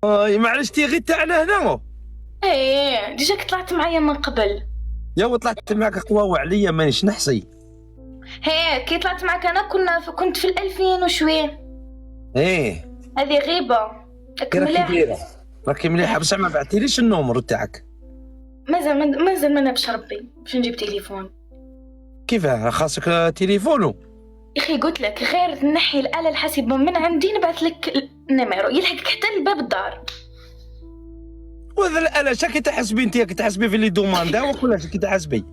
معليش تي غير تاعنا هنا. ايه ديجاك طلعت معايا من قبل. يا طلعت معك قواوع عليا مانيش نحصي. هي كي طلعت معاك انا كنت في 2000 وشويه. ايه هذه غيبه. راكي دايره راكي مليحه بصح ما بعتيليش النومر تاعك. مازال ما نبش ربي باش نجيب تليفون. كيفاه خاصك تليفونو؟ يا اخي قلت لك غير نحي الاله الحاسبه من عندي نبعث لك النميرو يلحقك حتى لباب الدار. وهذا الاله شاكي تحسبي انت كتحسبي في لي دوماندا ولا شاكي تحسبي؟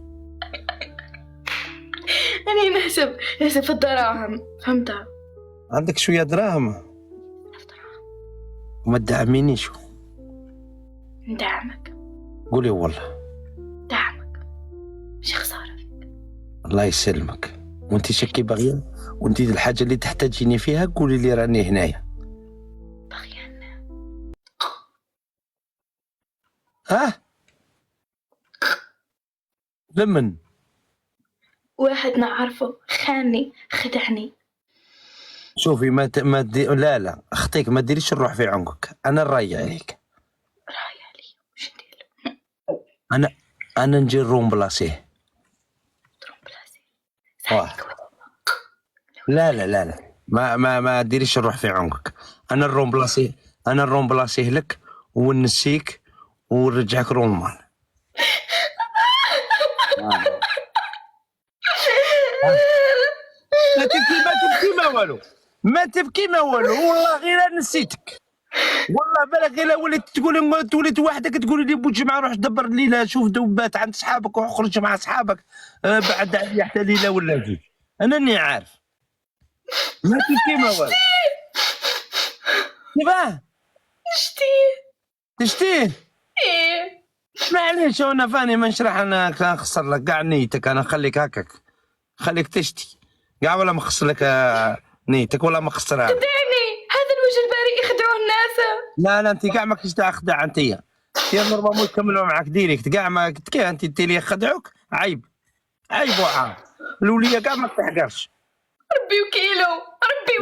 انا نحسب في الدراهم فهمتها. عندك شويه دراهم وما تدعمينيش. ندعمك. قولي والله دعمك ماشي خساره فيك. الله يسلمك. وانت شكي باغيه وانت الحاجه اللي تحتاجيني فيها قولي لي راني هنايا. باغيه لمن واحد نعرفه خاني خدعني. شوفي لا اختيك ما ديريش الروح في عنقك. انا الراي عليك. راي علي واش ندير؟ انا نجي نروم بلاصيه. تروم بلاسي. لا ما ديريش الروح في عنقك. انا نروم بلاصيه لك ونسيك ونرجعك رومان. ما تبكي ما والو والله غير نسيتك. والله بالك غير وليت وحدك تقولي لي بوجمعه روح دبر الليله شوف دوبات عند صحابك وخرج مع صحابك بعد عليا حتى ليله ولا زوج. انا اني عارف ما تبكي ما والو. كيفاه تشتيه؟ ايه معليش انا فاني ما نشرح. انا كنخسر لك كاع نيتك. انا نخليك هكاك خليك تشتي كاع ولا ما خسر لك نيتك ولا ما خسرها. خدعني هذا الوجه البريء يخدعوا الناس. لا انت كاع ما كنتش تخدع انت. يا نورمالمون يكملوا معاك ديريكت كاع ما كي انت اللي يخدعوك. عيب وعار. الوليه كاع ما تحقرش. ربي وكيلو.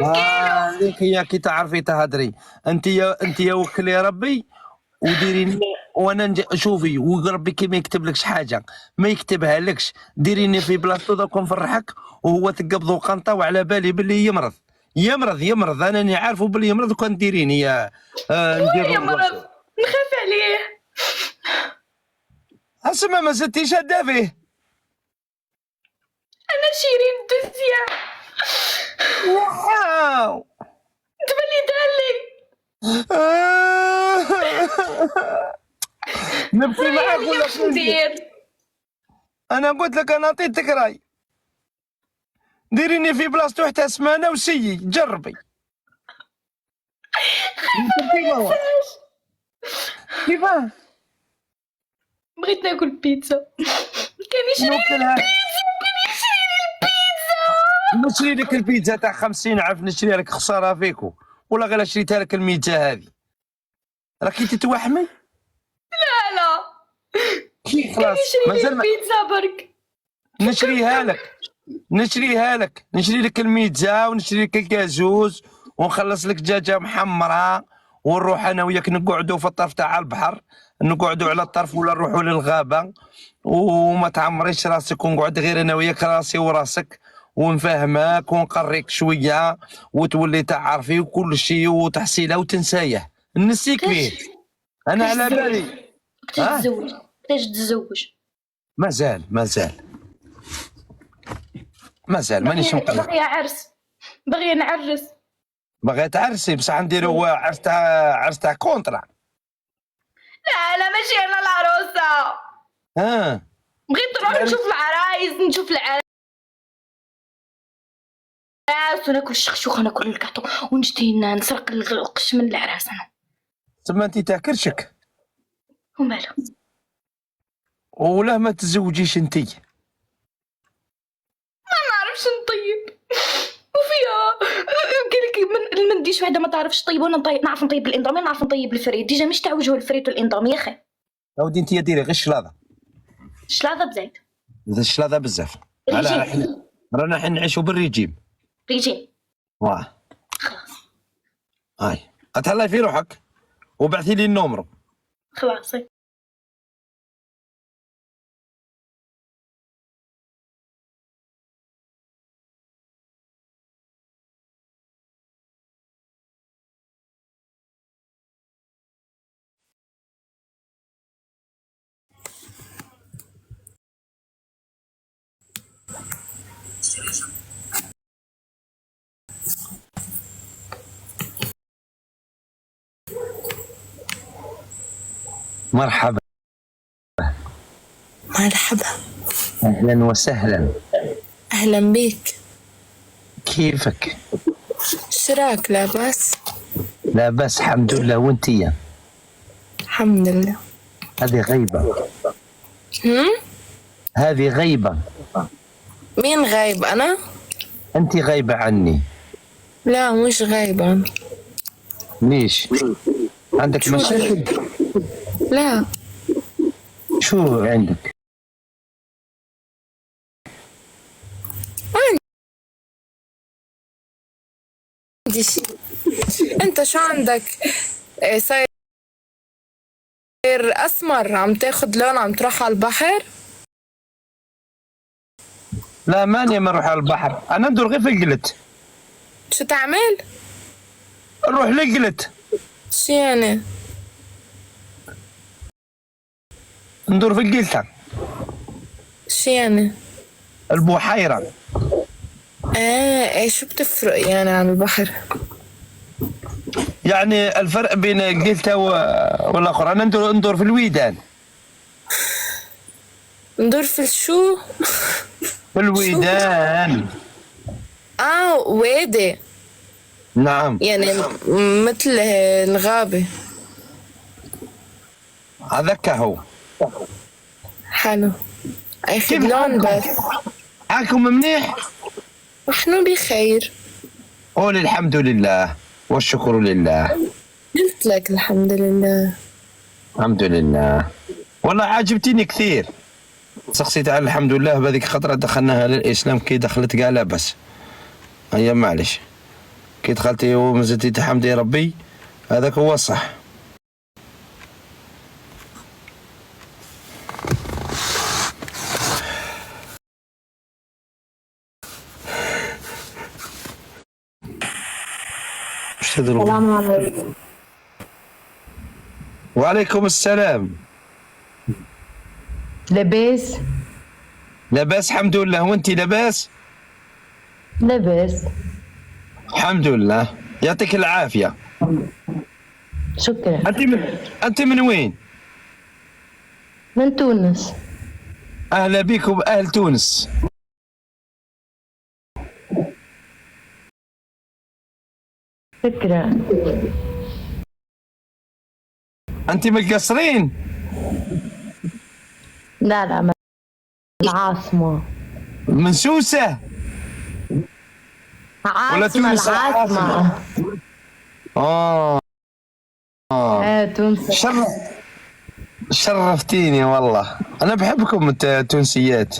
هذيك هي كي تعرفي تهدري. انت يا وكلي ربي وديريني وانا شوفي وربي كي ما يكتب لكش حاجه ما يكتبها لكش ديريني في بلاصتو دوك نفرحك وهو تقبضو قنطه وعلى بالي باللي يمرض. انا عارفه باللي يمرض وكان ديريني ندير يمرض نخاف عليه. اسمع ما زدتيش شاده فيه. انا شيرين دوزيام. واو تبلي دالي. نبكي معاك ولا واش ندير؟ انا قلت لك انا عطيتك راي. ديريني في بلاصتو حتى سمانه وسيي جربي. كيفاه؟ بغيت ناكل بيتزا. كان يشري نشري لك البيتزا تاع 50 عارف نشري لك خساره فيكو ولا غير شريتها لك الميتة هذه راكي تتوحمي. لا كي خلاص مازال البيتزا برك نشريها لك نشري لك الميتزا ونشري لك الكازوز ونخلص لك دجاجه محمره ونروح انا وياك نقعدوا في الطرف تاع البحر نقعدوا على الطرف ولا نروحوا للغابه وما تعمريش راسك ونقعد غير انا وياك راسي وراسك ونفهمك ونقريك شويه وتولي تعرفي وكل شيء وتحصيله وتنسايه نسيك فيه. انا على بالي تزوج مازال مانيش مقلق. باغي عرس باغي نعرس. باغي تعرسي بصح نديرو عرس تاع كونطرا. لا ماشي انا العروسه. بغيت نروح نشوف العرايس وناكل الشخشوخه ناكل الكاطو ونشتي نسرق القش من العراس. انا تما انت تاع كرشك وماله ولا ما تزوجيش انتي. ما نعرفش نطيب وفيها قالك من المنديش وحده ما تعرفش طيب وانا نعرف نطيب الاندومي نعرف نطيب الفريت ديجا مش تاع وجه الفريت والاندومي يا اخي. اودي انت ديري غير الشلاضه بزايد الشلاضه بزاف. رانا حين نعيشوا بالريجيم ريجيم واه خلاص. هاي اتهلاي في روحك وبعثي لي النمرو. خلاص. مرحبا. مرحبا. اهلا وسهلا. أهلا بيك. كيفك؟ شراك لاباس؟ لا بس الحمد لله. وانتيا؟ الحمد لله. هذه غيبة. هذه غيبة. مين غايب؟ أنا؟ انت غايبة عني. لا مش غايبة. ليش؟ عندك مشاكل؟ لا. شو عندك؟ عندي شي. أنت شو عندك؟ صاير أسمر، عم تاخد لون، عم تروح على البحر؟ لا ماني نروح على البحر، انا ندور غير في القلت. شو تعمل؟ نروح للقلت. شو يعني؟ ندور في القلتة. شو يعني؟ البحيرة. إيه شو بتفرق يعني عن البحر؟ يعني الفرق بين القلتة والاخر، انا ندور في الويدان. ندور في الشو؟ في الويدان. وادي. نعم. يعني مثل الغابة. هذاك هو. حلو. اخذ كيف لون بس. حالكم منيح؟ نحن بخير. قول الحمد لله والشكر لله. قلت لك الحمد لله. الحمد لله. والله عجبتيني كثير. سقسيت على الحمد لله بهذيك خطرة دخلناها للإسلام، كي دخلت قال لا بس هيا معلش، كي دخلتي ومزلتي تحمدي ربي، هذاك هو الصح. السلام عليكم. وعليكم السلام. لاباس؟ لاباس الحمد لله. وانتي لاباس؟ لاباس الحمد لله، يعطيك العافية. شكرا. انت من وين؟ من تونس. اهلا بكم اهل تونس. شكرا. انت من القصرين؟ لا من العاصمة. من سوسة؟ ولا تونس العاصمة. تونس. شرفتيني والله، انا بحبكم التونسيات.